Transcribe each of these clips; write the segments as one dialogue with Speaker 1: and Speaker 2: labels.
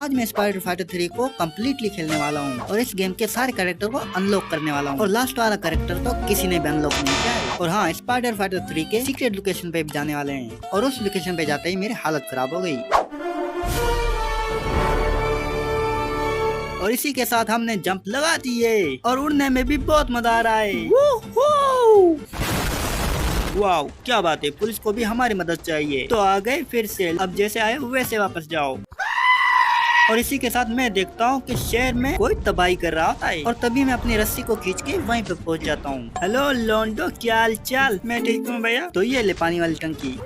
Speaker 1: आज मैं spider fighter 3 को कम्प्लीटली खेलने वाला हूँ और इस गेम के सारे कैरेक्टर को अनलॉक करने वाला हूँ और लास्ट वाला कैरेक्टर तो किसी ने भी अनलॉक नहीं किया है। और हाँ, स्पाइडर फाइटर 3 के सीक्रेट लोकेशन पे भी जाने वाले हैं और उस लोकेशन पे जाते ही मेरी हालत खराब हो गई। और इसी के साथ हमने जंप लगा दिए और उड़ने में भी बहुत मजा आ रहा है। वाओ, क्या बात है, पुलिस को भी हमारी मदद चाहिए। तो आ गए फिर से, अब जैसे आए वैसे वापस जाओ। और इसी के साथ मैं देखता हूँ कि शहर में कोई तबाही कर रहा होता है और तभी मैं अपनी रस्सी को खींच के वहीं पे पहुँच जाता हूँ। हेलो लोंडो, क्या हाल चाल? मैं ठीक हूँ भैया। तो ये ले पानी वाली टंकी।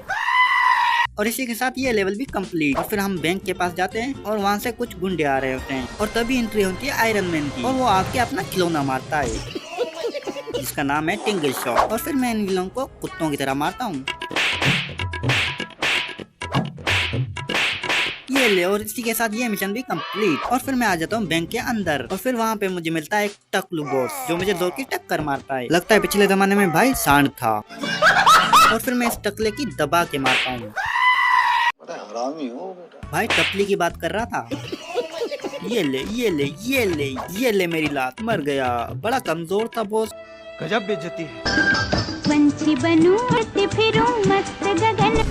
Speaker 1: और इसी के साथ ये लेवल भी कंप्लीट। और फिर हम बैंक के पास जाते हैं और वहाँ से कुछ गुंडे आ रहे होते हैं और तभी एंट्री होती है आयरन मैन की और वो आके अपना खिलौना मारता है जिसका नाम है टिंगल शॉट। और फिर मैं इन विलन को कुत्तों की तरह मारता हूँ। ये ले, और इसी के साथ ये मिशन भी कंप्लीट। और फिर मैं आ जाता हूँ बैंक के अंदर और फिर वहाँ पे मुझे मिलता है एक टकलू बॉस जो मुझे जोर की टक्कर मारता है। लगता है पिछले जमाने में भाई सांड था। और फिर मैं इस टकले की दबा के मारता हूँ।
Speaker 2: हरामी हो बेटा।
Speaker 1: भाई टपली की बात कर रहा था। ये ले ये ले ये ले ये ले, मेरी लात। मर गया, बड़ा कमजोर था बॉस।
Speaker 3: गजब बेइज्जती है।
Speaker 4: पंछी बनूं उड़ती फिरूं मस्त गगन।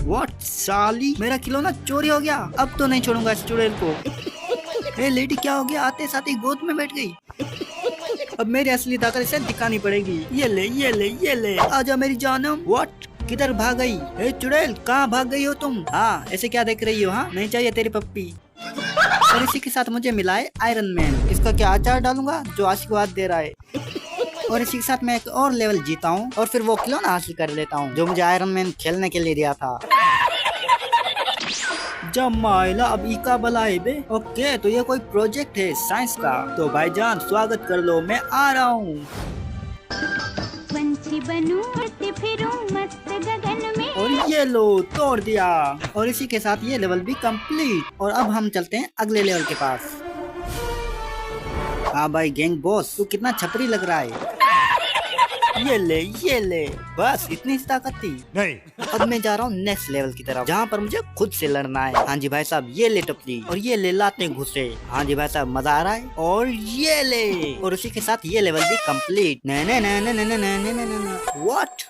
Speaker 1: व्हाट साली, मेरा खिलौना चोरी हो गया। अब तो नहीं छोड़ूंगा इस चुड़ैल को। हे लेडी, क्या हो गया? आते साथ ही गोद में बैठ गई। अब मेरी असली ताकत इसे दिखानी पड़ेगी। ये ले ये ले ये ले, आजा मेरी जानम। व्हाट, किधर भाग गई? हे चुड़ैल, कहाँ भाग गई हो तुम? हाँ, ऐसे क्या देख रही हो? हाँ, नहीं चाहिए तेरी पप्पी। और इसी के साथ मुझे मिला है आयरन मैन। इसका क्या अचार डालूंगा जो आशीर्वाद दे रहा है। और इसी के साथ मैं एक और लेवल जीता हूँ और फिर वो खिलौना हासिल कर लेता हूँ जो मुझे आयरन मैन खेलने के लिए दिया था। जब माइला अब ई का भला है बे। ओके, तो ये कोई प्रोजेक्ट है साइंस का। तो भाईजान स्वागत कर लो, मैं आ रहा हूँ।
Speaker 4: पंछी बनूं उड़ती फिरूं मस्त गगन में।
Speaker 1: और ये लो, तोड़ दिया। और इसी के साथ ये लेवल भी कंप्लीट। और अब हम चलते हैं अगले लेवल के पास। हाँ भाई गैंग बॉस, तू कितना छपरी लग रहा है। ये ले, बस इतनी सी ताकत थी।
Speaker 3: नहीं।
Speaker 1: अब मैं जा रहा हूँ नेक्स्ट लेवल की तरफ जहाँ पर मुझे खुद से लड़ना है। हाँ जी भाई साहब, ये ले टपली और ये ले लाते घुसे। हाँ जी भाई साहब, मजा आ रहा है। और ये ले, और उसी के साथ ये लेवल भी कंप्लीट। व्हाट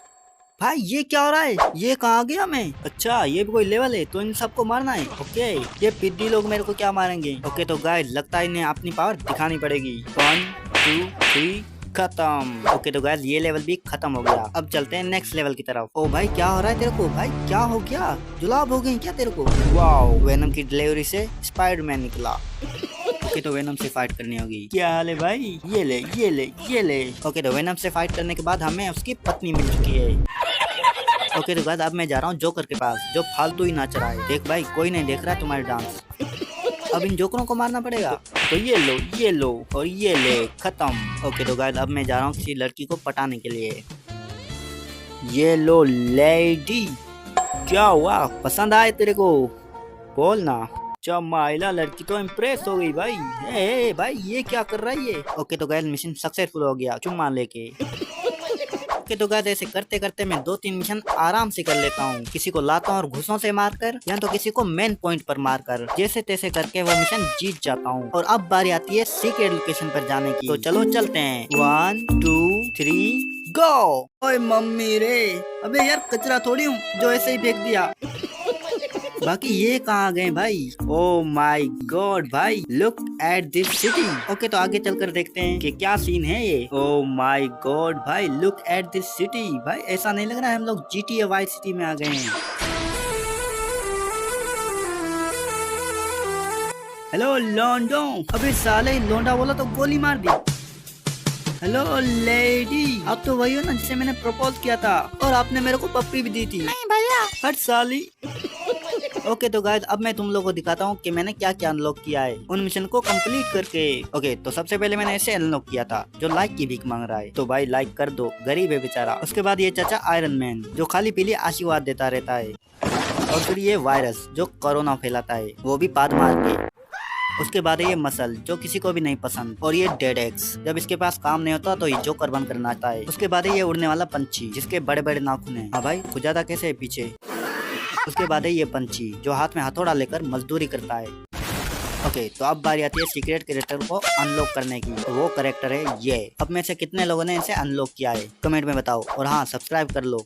Speaker 1: भाई, ये क्या हो रहा है? ये कहाँ गया मैं? अच्छा, ये भी कोई लेवल है, तो इन सबको मारना है। ओके, ये पिद्दी लोग मेरे को क्या मारेंगे? ओके, तो गाइस लगता है इन्हें अपनी पावर दिखानी पड़ेगी। 1 2 3 खत्म। ओके, तो गाइस ये लेवल भी खत्म हो गया। अब चलते हैं नेक्स्ट लेवल की तरफ। ओ भाई, क्या हो रहा है तेरे को? भाई क्या हो गया? जुलाब हो गई क्या तेरे को? वाओ, वेनम की डिलीवरी से स्पाइडरमैन निकला। ओके, तो वेनम से फाइट करनी होगी। क्या हाल है भाई? ये ले ये ले ये ले। ओके, तो वेनम से फाइट करने के बाद हमें उसकी पत्नी मिल चुकी है। ओके, तो गाइस अब मैं जा रहा हूँ जोकर के पास जो फालतू ही नाच रहा है। देख भाई, कोई नहीं देख रहा है तुम्हारे डांस। अब इन जोकरों को मारना पड़ेगा। तो ये लो और ये ले, खत्म। ओके, तो गाइस अब मैं जा रहा हूँ किसी लड़की को पटाने के लिए। ये लो लेडी, क्या हुआ? पसंद आए तेरे को? बोल ना। माइला, लड़की तो इम्प्रेस हो गई भाई। ए भाई, ये क्या कर रहा है ये? ओके, तो गाइस मिशन सक्सेसफुल हो गया चुम्मा लेके। ओके, तो गाइस ऐसे करते करते मैं 2-3 मिशन आराम से कर लेता हूँ। किसी को लाता हूँ और घुसों से मारकर, या तो किसी को मेन पॉइंट पर मारकर, जैसे तैसे करके वो मिशन जीत जाता हूँ। और अब बारी आती है सीक्रेट लोकेशन पर जाने की। तो चलो चलते हैं। 1 2 3 गो। ओए मम्मी रे, अबे यार कचरा थोड़ी हूँ जो ऐसे ही फेंक दिया। बाकी ये कहाँ गए भाई? ओ माय गॉड भाई, look at this city. Okay, तो आगे चलकर देखते हैं कि क्या सीन है ये। ओ माय गॉड भाई, लुक एट दिस सिटी। भाई ऐसा नहीं लग रहा है हम लोग GTA वाइस सिटी में आ गए हैं। हेलो लोंडो, अबे साले लोंडा बोला तो गोली मार दी। हेलो लेडी, आप तो वही हो ना जिसे मैंने प्रपोज किया था और आपने मेरे को पप्पी भी दी थी।
Speaker 4: नहीं भैया।
Speaker 1: हट साली। ओके, तो गाइस अब मैं तुम लोगों को दिखाता हूँ कि मैंने क्या क्या अनलॉक किया है उन मिशन को कंप्लीट करके। ओके, तो सबसे पहले मैंने ऐसे अनलॉक किया था जो लाइक की भीख मांग रहा है। तो भाई लाइक कर दो, गरीब है बेचारा। उसके बाद ये चाचा आयरन मैन जो खाली पीली आशीर्वाद देता रहता है। और फिर ये वायरस जो कोरोना फैलाता है, वो भी पाद मार के। उसके बाद ये मसल जो किसी को भी नहीं पसंद। और ये डेड एक्स, जब इसके पास काम नहीं होता तो ये जोकर बनकर नाचता है। उसके बाद ये उड़ने वाला पंछी जिसके बड़े बड़े नाखून हैं। हाँ भाई, खुजादा कैसे है पीछे। उसके बाद है ये पंछी जो हाथ में हथौड़ा लेकर मजदूरी करता है। ओके, तो अब बारी आती है सीक्रेट कैरेक्टर को अनलॉक करने की। तो वो कैरेक्टर है ये। अब में से कितने लोगों ने इसे अनलॉक किया है कमेंट में बताओ, और हाँ सब्सक्राइब कर लो।